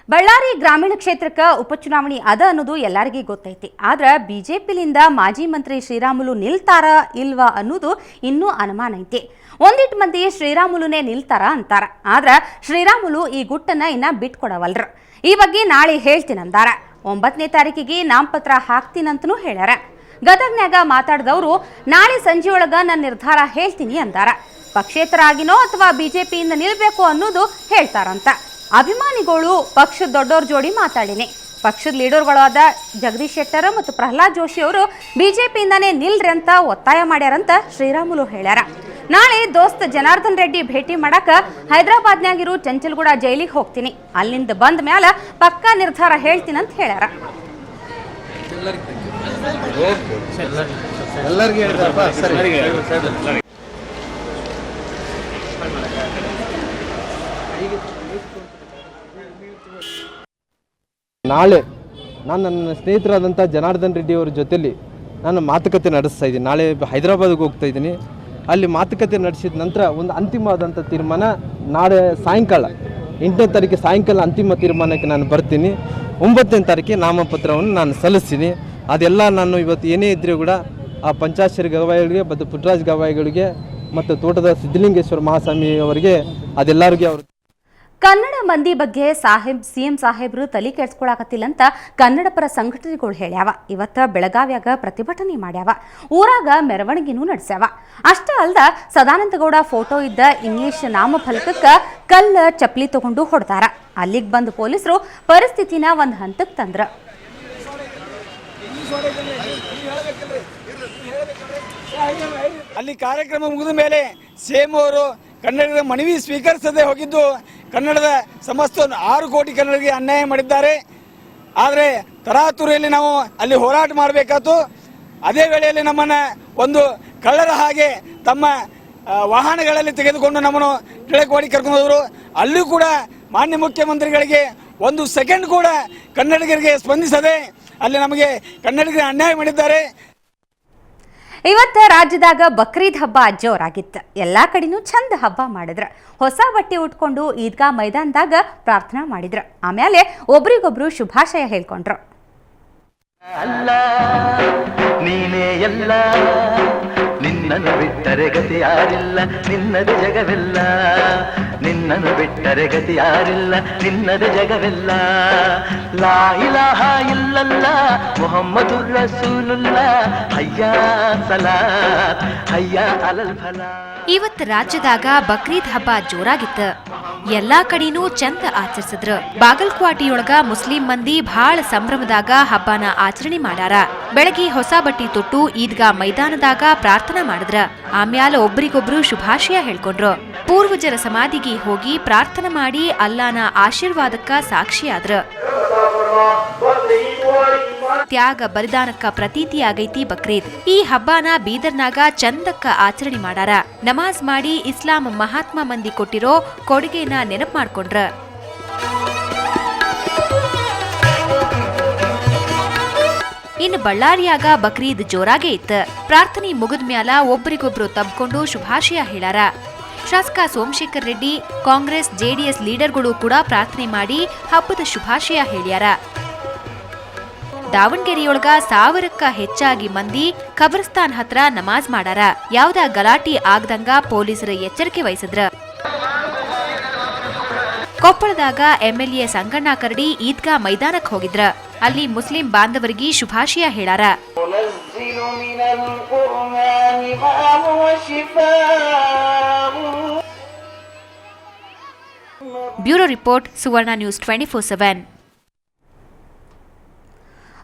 ಬಳ್ಳಾರಿ ಗ್ರಾಮೀಣ ಕ್ಷೇತ್ರಕ್ಕೆ ಉಪಚುನಾವಣೆ ಅದ ಅನ್ನೋದು ಎಲ್ಲರಿಗೂ ಗೊತ್ತೈತಿ. ಆದ್ರೆ ಬಿಜೆಪಿಲಿಂದ ಮಾಜಿ ಮಂತ್ರಿ ಶ್ರೀರಾಮುಲು ನಿಲ್ತಾರ ಇಲ್ವಾ ಅನ್ನೋದು ಇನ್ನೂ ಅನುಮಾನ ಐತಿ. ಒಂದಿಟ್ಟು ಮಂದಿ ಶ್ರೀರಾಮುಲುನೇ ನಿಲ್ತಾರ ಅಂತಾರ. ಆದ್ರೆ ಶ್ರೀರಾಮುಲು ಈ ಗುಟ್ಟನ್ನ ಇನ್ನ ಬಿಟ್ಕೊಡವಲ್ರ. ಈ ಬಗ್ಗೆ ನಾಳೆ ಹೇಳ್ತೀನಂದಾರ. 9ನೇ ತಾರೀಕಿಗೆ ನಾಮಪತ್ರ ಹಾಕ್ತೀನಂತನೂ ಹೇಳ್ಯಾರ. ಗದಗ್ನ್ಯಾಗ ಮಾತಾಡಿದವರು ನಾಳೆ ಸಂಜೆಯೊಳಗ ನನ್ನ ನಿರ್ಧಾರ ಹೇಳ್ತೀನಿ ಅಂದಾರ. ಪಕ್ಷೇತರ ಆಗಿನೋ ಅಥವಾ ಬಿಜೆಪಿಯಿಂದ ನಿಲ್ಬೇಕು ಅನ್ನೋದು ಹೇಳ್ತಾರಂತ. ಅಭಿಮಾನಿಗಳು ಪಕ್ಷದ ದೊಡ್ಡೋರ್ ಜೋಡಿ ಮಾತಾಡಿನಿ. ಪಕ್ಷದ ಲೀಡರ್ಗಳಾದ ಜಗದೀಶ್ ಶೆಟ್ಟರ್ ಮತ್ತು ಪ್ರಹ್ಲಾದ್ ಜೋಶಿ ಅವರು ಬಿಜೆಪಿಯಿಂದಾನೇ ನಿಲ್ರಿ ಅಂತ ಒತ್ತಾಯ ಮಾಡ್ಯಾರಂತ ಶ್ರೀರಾಮುಲು ಹೇಳ್ಯಾರ. ನಾಳೆ ದೋಸ್ತ್ ಜನಾರ್ದನ್ ರೆಡ್ಡಿ ಭೇಟಿ ಮಾಡಕ ಹೈದರಾಬಾದ್ನಾಗಿರೋ ಚಂಚಲ್ಗೂಡ ಜೈಲಿಗೆ ಹೋಗ್ತೀನಿ. ಅಲ್ಲಿಂದ ಬಂದ ಮ್ಯಾಲ ಪಕ್ಕಾ ನಿರ್ಧಾರ ಹೇಳ್ತೀನಂತ ಹೇಳ್ಯಾರ. ನಾಳೆ ನಾನು ನನ್ನ ಸ್ನೇಹಿತರಾದಂಥ ಜನಾರ್ದನ್ ರೆಡ್ಡಿ ಅವರ ಜೊತೆಲಿ ನಾನು ಮಾತುಕತೆ ನಡೆಸ್ತಾ ಇದ್ದೀನಿ. ನಾಳೆ ಹೈದರಾಬಾದ್ಗೆ ಹೋಗ್ತಾ ಇದ್ದೀನಿ. ಅಲ್ಲಿ ಮಾತುಕತೆ ನಡೆಸಿದ ನಂತರ ಒಂದು ಅಂತಿಮವಾದಂಥ ತೀರ್ಮಾನ ನಾಳೆ ಸಾಯಂಕಾಲ 8ನೇ ತಾರೀಕು ಸಾಯಂಕಾಲ ಅಂತಿಮ ತೀರ್ಮಾನಕ್ಕೆ ನಾನು ಬರ್ತೀನಿ. 9ನೇ ತಾರೀಕಿಗೆ ನಾಮಪತ್ರವನ್ನು ನಾನು ಸಲ್ಲಿಸ್ತೀನಿ. ಅದೆಲ್ಲ ನಾನು ಇವತ್ತು ಏನೇ ಇದ್ದರೂ ಕೂಡ ಆ ಪಂಚಾಕ್ಷರಿ ಗವಾಯಿಗಳಿಗೆ ಮತ್ತು ಪುಟ್ಟರಾಜ್ ಗವಾಯಿಗಳಿಗೆ ಮತ್ತು ತೋಟದ ಸಿದ್ಧಲಿಂಗೇಶ್ವರ ಮಹಾಸ್ವಾಮಿ ಅವರಿಗೆ ಅದೆಲ್ಲರಿಗೆ ಅವರು ಕನ್ನಡ ಮಂದಿ ಬಗ್ಗೆ ಸಿಎಂ ಸಾಹೇಬ್ರು ತಲೆ ಕೆಡ್ಸ್ಕೊಳಕತ್ತಿಲ್ಲ ಅಂತ ಕನ್ನಡ ಪರ ಸಂಘಟನೆಗಳು ಹೇಳ್ಯಾವ. ಇವತ್ತ ಬೆಳಗಾವ್ಯಾಗ ಪ್ರತಿಭಟನೆ ಮಾಡ್ಯಾವ. ಊರಾಗ ಮೆರವಣಿಗೆನೂ ನಡೆಸ್ಯಾವ. ಅಷ್ಟ ಅಲ್ದ ಸದಾನಂದಗೌಡ ಫೋಟೋ ಇದ್ದ ಇಂಗ್ಲಿಷ್ ನಾಮಫಲಕಕ್ಕ ಕಲ್ಲ ಚಪ್ಪಲಿ ತಗೊಂಡು ಹೊಡೆದಾರ. ಅಲ್ಲಿಗೆ ಬಂದು ಪೊಲೀಸರು ಪರಿಸ್ಥಿತಿನ ಒಂದು ಹಂತಕ್ಕೆ ತಂದ್ರ. ಅಲ್ಲಿ ಕಾರ್ಯಕ್ರಮ ಮುಗಿದ ಮೇಲೆ ಸಿಎಂ ಅವರು ಕನ್ನಡದ ಮನವಿ ಸ್ವೀಕರಿಸದೆ ಹೋಗಿದ್ದು ಕನ್ನಡದ ಸಮಸ್ತ 6 ಕೋಟಿ ಕನ್ನಡಿಗರಿಗೆ ಅನ್ಯಾಯ ಮಾಡಿದ್ದಾರೆ. ಆದರೆ ತರಾತುರಿಯಲ್ಲಿ ನಾವು ಅಲ್ಲಿ ಹೋರಾಟ ಮಾಡಬೇಕಾಯ್ತು. ಅದೇ ವೇಳೆಯಲ್ಲಿ ನಮ್ಮನ್ನು ಒಂದು ಕಳ್ಳರ ಹಾಗೆ ತಮ್ಮ ವಾಹನಗಳಲ್ಲಿ ತೆಗೆದುಕೊಂಡು ನಮ್ಮನ್ನು ಟಿಳಕವಾಡಿ ಕರ್ಕೊಂಡು ಹೋದರು. ಅಲ್ಲೂ ಕೂಡ ಮಾನ್ಯ ಮುಖ್ಯಮಂತ್ರಿಗಳಿಗೆ 1 ಸೆಕೆಂಡ್ ಕೂಡ ಕನ್ನಡಿಗರಿಗೆ ಸ್ಪಂದಿಸದೆ ಅಲ್ಲಿ ನಮಗೆ ಕನ್ನಡಿಗರಿಗೆ ಅನ್ಯಾಯ ಮಾಡಿದ್ದಾರೆ. ಇವತ್ತು ರಾಜ್ಯದಾಗ ಬಕ್ರೀದ್ ಹಬ್ಬ ಜೋರಾಗಿತ್ತು. ಎಲ್ಲಾ ಕಡೆನೂ ಚಂದ ಹಬ್ಬ ಮಾಡಿದ್ರ. ಹೊಸ ಬಟ್ಟೆ ಉಟ್ಕೊಂಡು ಈದ್ಗಾ ಮೈದಾನದಾಗ ಪ್ರಾರ್ಥನಾ ಮಾಡಿದ್ರ. ಆಮೇಲೆ ಒಬ್ರಿಗೊಬ್ರು ಶುಭಾಶಯ ಹೇಳ್ಕೊಂಡ್ರು. ಅಲ್ಲ ನೀನೇ ಎಲ್ಲ ನಿನ್ನನ್ನು ಬಿಟ್ಟರೆ ಗತಿ ಯಾರಿಲ್ಲ, ನಿನ್ನದು ಜಗವೆಲ್ಲ. ನಿನ್ನನ್ನು ಬಿಟ್ಟರೆ ಗತಿ ಯಾರಿಲ್ಲ, ನಿನ್ನದು ಜಗವೆಲ್ಲ. ಲಾ ಇಲಾಹ ಇಲ್ಲಲ್ಲ ಮುಹಮ್ಮದುರ್ ರಸೂಲುಲ್ಲಾ ಹಯ್ಯಾ ಸಲಾತ್ ಹಯ್ಯಾ ಅಲಲ್ ಫಲಾ. ಇವತ್ತು ರಾಜ್ಯದಾಗ ಬಕ್ರೀದ್ ಹಬ್ಬ ಜೋರಾಗಿತ್ತು. ಎಲ್ಲಾ ಕಡೆನೂ ಚಂದ ಆಚರಿಸಿದ್ರ. ಬಾಗಲಕೋಟೆಯೊಳಗ ಮುಸ್ಲಿಂ ಮಂದಿ ಭಾಳ ಸಂಭ್ರಮದಾಗ ಹಬ್ಬನ ಆಚರಣೆ ಮಾಡ್ಯಾರ. ಬೆಳಗ್ಗೆ ಹೊಸ ಬಟ್ಟಿ ತೊಟ್ಟು ಈದ್ಗಾ ಮೈದಾನದಾಗ ಪ್ರಾರ್ಥನಾ ಮಾಡಿದ್ರ. ಆಮ್ಯಾಲ ಒಬ್ರಿಗೊಬ್ರು ಶುಭಾಶಯ ಹೇಳ್ಕೊಂಡ್ರು. ಪೂರ್ವಜರ ಸಮಾಧಿಗೆ ಹೋಗಿ ಪ್ರಾರ್ಥನೆ ಮಾಡಿ ಅಲ್ಲಾನ ಆಶೀರ್ವಾದಕ್ಕ ಸಾಕ್ಷಿಯಾದ್ರ. ತ್ಯಾಗ ಬಲಿದಾನಕ್ಕ ಪ್ರತೀತಿಯಾಗೈತಿ ಬಕ್ರೀದ್. ಈ ಹಬ್ಬನ ಬೀದರ್ನಾಗ ಚಂದಕ್ಕ ಆಚರಣೆ ಮಾಡಾರ. ನಮಾಜ್ ಮಾಡಿ ಇಸ್ಲಾಂ ಮಹಾತ್ಮ ಮಂದಿ ಕೊಟ್ಟಿರೋ ಕೊಡುಗೆನ ನೆನಪು ಮಾಡ್ಕೊಂಡ್ರ. ಇನ್ನು ಬಳ್ಳಾರಿಯಾಗ ಬಕ್ರೀದ್ ಜೋರಾಗೇ ಇತ್ತು. ಪ್ರಾರ್ಥನೆ ಮುಗಿದ ಮ್ಯಾಲ ಒಬ್ರಿಗೊಬ್ರು ತಬ್ಕೊಂಡು ಶುಭಾಶಯ ಹೇಳಾರ. ಶಾಸಕ ಸೋಮಶೇಖರ್ ರೆಡ್ಡಿ, ಕಾಂಗ್ರೆಸ್ ಜೆಡಿಎಸ್ ಲೀಡರ್ಗಳು ಕೂಡ ಪ್ರಾರ್ಥನೆ ಮಾಡಿ ಹಬ್ಬದ ಶುಭಾಶಯ ಹೇಳ್ಯಾರ. ದಾವಣಗೆರೆಯೊಳಗ 1000ಕ್ಕ ಹೆಚ್ಚಾಗಿ ಮಂದಿ ಖಬರ್ಸ್ತಾನ್ ಹತ್ರ ನಮಾಜ್ ಮಾಡಾರ. ಯಾವ್ದ ಗಲಾಟಿ ಆಗದಂಗ ಪೊಲೀಸರ ಎಚ್ಚರಿಕೆ ವಹಿಸಿದ್ರ. ಕೊಪ್ಪಳದಾಗ ಎಂಎಲ್ಎ ಸಂಗಣ್ಣ ಕರಡಿ ಈದ್ಗಾ ಮೈದಾನಕ್ಕೆ ಹೋಗಿದ್ರ. ಅಲ್ಲಿ ಮುಸ್ಲಿಂ ಬಾಂಧವರಿಗೆ ಶುಭಾಶಯ ಹೇಳಾರ. ಬ್ಯೂರೋ ರಿಪೋರ್ಟ್, ಸುವರ್ಣ ನ್ಯೂಸ್ 24/7.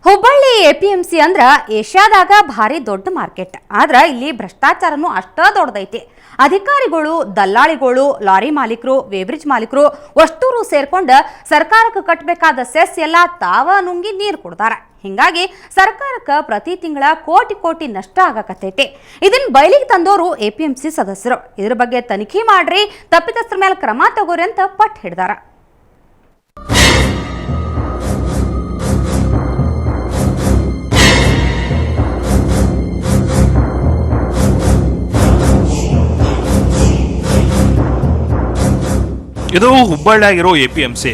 ಹುಬ್ಬಳ್ಳಿ ಎಪಿಎಂಸಿ ಅಂದ್ರ ಏಷ್ಯಾದಾಗ ಭಾರಿ ದೊಡ್ಡ ಮಾರ್ಕೆಟ್. ಆದ್ರ ಇಲ್ಲಿ ಭ್ರಷ್ಟಾಚಾರನೂ ಅಷ್ಟ ದೊಡ್ಡದೈತಿ. ಅಧಿಕಾರಿಗಳು, ದಲ್ಲಾಳಿಗಳು, ಲಾರಿ ಮಾಲೀಕರು, ವೇಬ್ರಿಡ್ಜ್ ಮಾಲೀಕರು ಅಷ್ಟೂರು ಸೇರ್ಕೊಂಡ ಸರ್ಕಾರಕ್ಕೆ ಕಟ್ಟಬೇಕಾದ ಸೆಸ್ ಎಲ್ಲ ತಾವ ನುಂಗಿ ನೀರು ಕೊಡ್ತಾರ. ಹಿಂಗಾಗಿ ಸರ್ಕಾರಕ್ಕೆ ಪ್ರತಿ ತಿಂಗಳ ಕೋಟಿ ನಷ್ಟ ಆಗಕತ್ತೈತಿ. ಇದನ್ನ ಬಯಲಿಗೆ ತಂದೋರು ಎಪಿಎಂಸಿ ಸದಸ್ಯರು. ಇದ್ರ ಬಗ್ಗೆ ತನಿಖೆ ಮಾಡ್ರಿ, ತಪ್ಪಿತಸ್ಥರ ಮೇಲೆ ಕ್ರಮ ತಗೋರಿ ಅಂತ ಪಟ್ಟು ಹಿಡ್ದಾರ. ಇದು ಹುಬ್ಬಳ್ಳಿಯಾಗಿರೋ ಎಪಿಎಂಸಿ.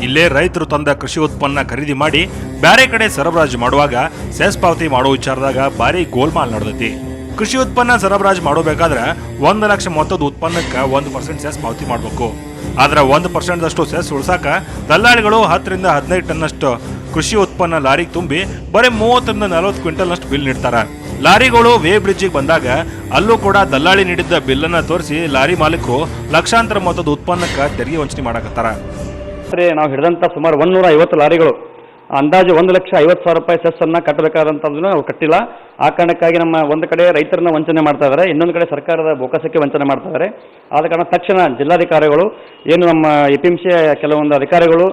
ಇಲ್ಲೇ ರೈತರು ತಂದ ಕೃಷಿ ಉತ್ಪನ್ನ ಖರೀದಿ ಮಾಡಿ ಬೇರೆ ಕಡೆ ಸರಬರಾಜು ಮಾಡುವಾಗ ಸೆಸ್ ಪಾವತಿ ಮಾಡೋ ವಿಚಾರದಾಗ ಭಾರಿ ಗೋಲ್ಮಾಲ್ ನಡೆದೈತಿ. ಕೃಷಿ ಉತ್ಪನ್ನ ಸರಬರಾಜು ಮಾಡಬೇಕಾದ್ರೆ 1 ಲಕ್ಷ ಮೊತ್ತದ ಉತ್ಪನ್ನಕ್ಕೆ 1% ಸೆಸ್ ಪಾವತಿ ಮಾಡಬೇಕು. ಆದ್ರೆ 1% ಸೆಸ್ ಉಳ್ಸಾಕ ದಲ್ಲಾಳಿಗಳು 10 ರಿಂದ 15 ಟನ್ನಷ್ಟು ಕೃಷಿ ಉತ್ಪನ್ನ ಲಾರಿಗೆ ತುಂಬಿ ಬರೀ 30 ರಿಂದ 40 ಕ್ವಿಂಟಲ್ನಷ್ಟು ಬಿಲ್ ನೀಡ್ತಾರ. ಲಾರಿಗಳು ವೇ ಬ್ರಿಡ್ಜಿಗೆ ಬಂದಾಗ ಅಲ್ಲೂ ಕೂಡ ದಲ್ಲಾಳಿ ನೀಡಿದ್ದ ಬಿಲ್ಲನ್ನ ತೋರಿಸಿ ಲಾರಿ ಮಾಲೀಕರು ಲಕ್ಷಾಂತರ ಮೊತ್ತದ ಉತ್ಪನ್ನಕ್ಕೆ ತೆರಿಗೆ ವಂಚನೆ ಮಾಡಕತ್ತಾರ. ನಾವು ಹಿಡಿದಂತ ಸುಮಾರು 150 ಲಾರಿಗಳು ಅಂದಾಜು 1,50,000 ರೂಪಾಯಿ ಸೆಸ್ ಅನ್ನ ಕಟ್ಟಬೇಕಾದಂತದನ್ನು ಅವ್ರು ಕಟ್ಟಿಲ್ಲ. ಆ ಕಾರಣಕ್ಕಾಗಿ ನಮ್ಮ ಒಂದು ಕಡೆ ರೈತರನ್ನ ವಂಚನೆ ಮಾಡ್ತಾ ಇದ್ದಾರೆ, ಇನ್ನೊಂದು ಕಡೆ ಸರ್ಕಾರದ ಬೊಕ್ಕಸಕ್ಕೆ ವಂಚನೆ ಮಾಡ್ತಾ ಇದ್ದಾರೆ. ಆದ ಕಾರಣ ತಕ್ಷಣ ಜಿಲ್ಲಾಧಿಕಾರಿಗಳು ಏನು ನಮ್ಮ APMC ಕೆಲವೊಂದು ಅಧಿಕಾರಿಗಳು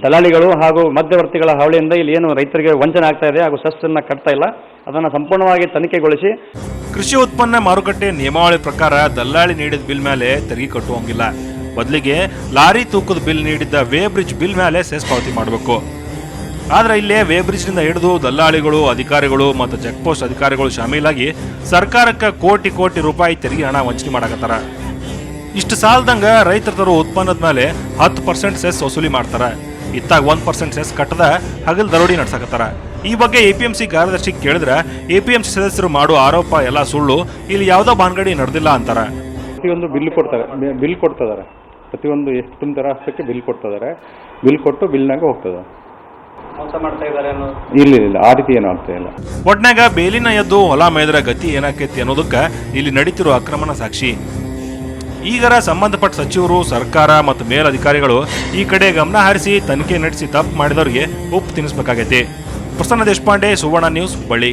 ದಲಾಳಿಗಳು ಹಾಗೂ ಮಧ್ಯವರ್ತಿಗಳ ಹಾವಳಿಯಿಂದ ಇಲ್ಲಿ ಏನು ರೈತರಿಗೆ ವಂಚನೆ ಆಗ್ತಾ ಇದೆ ಹಾಗೂ ಸೆಸ್ ಅನ್ನ ಕಟ್ತಾ ಇಲ್ಲ, ಅದನ್ನು ಸಂಪೂರ್ಣವಾಗಿ ತನಿಖೆಗೊಳಿಸಿ ಕೃಷಿ ಉತ್ಪನ್ನ ಮಾರುಕಟ್ಟೆ ನಿಯಮಾವಳಿ ಪ್ರಕಾರ ದಲ್ಲಾಳಿ ನೀಡಿದ ಬಿಲ್ ಮೇಲೆ ತೆರಿಗೆ ಕಟ್ಟುವಂಗಿಲ್ಲ. ಬದಲಿಗೆ ಲಾರಿ ತೂಕದ ಬಿಲ್ ನೀಡಿದ್ದ ವೇ ಬ್ರಿಡ್ಜ್ ಬಿಲ್ ಮೇಲೆ ಸೆಸ್ ಪಾವತಿ ಮಾಡಬೇಕು. ಆದ್ರೆ ಇಲ್ಲೇ ವೇ ಬ್ರಿಡ್ಜ್ನಿಂದ ಹಿಡಿದು ದಲ್ಲಾಳಿಗಳು, ಅಧಿಕಾರಿಗಳು ಮತ್ತು ಚೆಕ್ ಪೋಸ್ಟ್ ಅಧಿಕಾರಿಗಳು ಶಾಮೀಲಾಗಿ ಸರ್ಕಾರಕ್ಕೆ ಕೋಟಿ ಕೋಟಿ ರೂಪಾಯಿ ತೆರಿಗೆ ಹಣ ವಂಚನೆ ಮಾಡಕತ್ತಾರ. ಇಷ್ಟು ಸಾಲದಂಗ ರೈತರ ತರೋ ಉತ್ಪನ್ನದ ಮೇಲೆ 10% ಸೆಸ್ ವಸೂಲಿ ಮಾಡ್ತಾರ. ಇತ್ತಾಗ 1% ಸೆಸ್ ಕಟ್ಟದ ಹಗಲ್ ದರೋಡಿ ನಡ್ಸಕತ್ತಾರ. ಈ ಬಗ್ಗೆ APMC ಕಾರ್ಯದರ್ಶಿ ಕೇಳಿದ್ರೆ APMC ಸದಸ್ಯರು ಮಾಡೋ ಆರೋಪ ಎಲ್ಲ ಸುಳ್ಳು, ಇಲ್ಲಿ ಯಾವುದೋ ಬಾನ್ಗಡಿ ನಡೆದಿಲ್ಲ ಅಂತಾರ. ಪ್ರತಿಯೊಂದು ಬಿಲ್ ಕೊಡ್ತಾರೆ, ಪ್ರತಿಯೊಂದು ಎಷ್ಟು ತುಂಬ್ತಾರ ಅಷ್ಟಕ್ಕೆ ಬಿಲ್ ಕೊಡ್ತಿದ್ದಾರೆ, ಬಿಲ್ ಕೊಟ್ಟು ಬಿಲ್ನಾಗ ಹೋಗ್ತದೆ. ಇಲ್ಲ ಆ ರೀತಿ ಏನೂ ಆಗ್ತಾ ಇಲ್ಲ. ಒಟ್ನಾಗ ಬೇಲಿನ ಎದ್ದು ಹೊಲ ಮೇದ್ರ ಗತಿ ಏನಾಕೈತಿ ಅನ್ನೋದಕ್ಕೆ ಇಲ್ಲಿ ನಡೀತಿರೋ ಆಕ್ರಮಣ ಸಾಕ್ಷಿ. ಈಗರ ಸಂಬಂಧಪಟ್ಟ ಸಚಿವರು, ಸರ್ಕಾರ ಮತ್ತು ಮೇಲಧಿಕಾರಿಗಳು ಈ ಕಡೆ ಗಮನ ಹರಿಸಿ ತನಿಖೆ ನಡೆಸಿ ತಪ್ಪು ಮಾಡಿದವರಿಗೆ ಉಪ್ಪು ತಿನ್ನಿಸ್ಬೇಕಾಗೈತಿ. ಪ್ರಸನ್ನ ದೇಶಪಾಂಡೆ, ಸುವರ್ಣ ನ್ಯೂಸ್, ಹುಬ್ಬಳ್ಳಿ.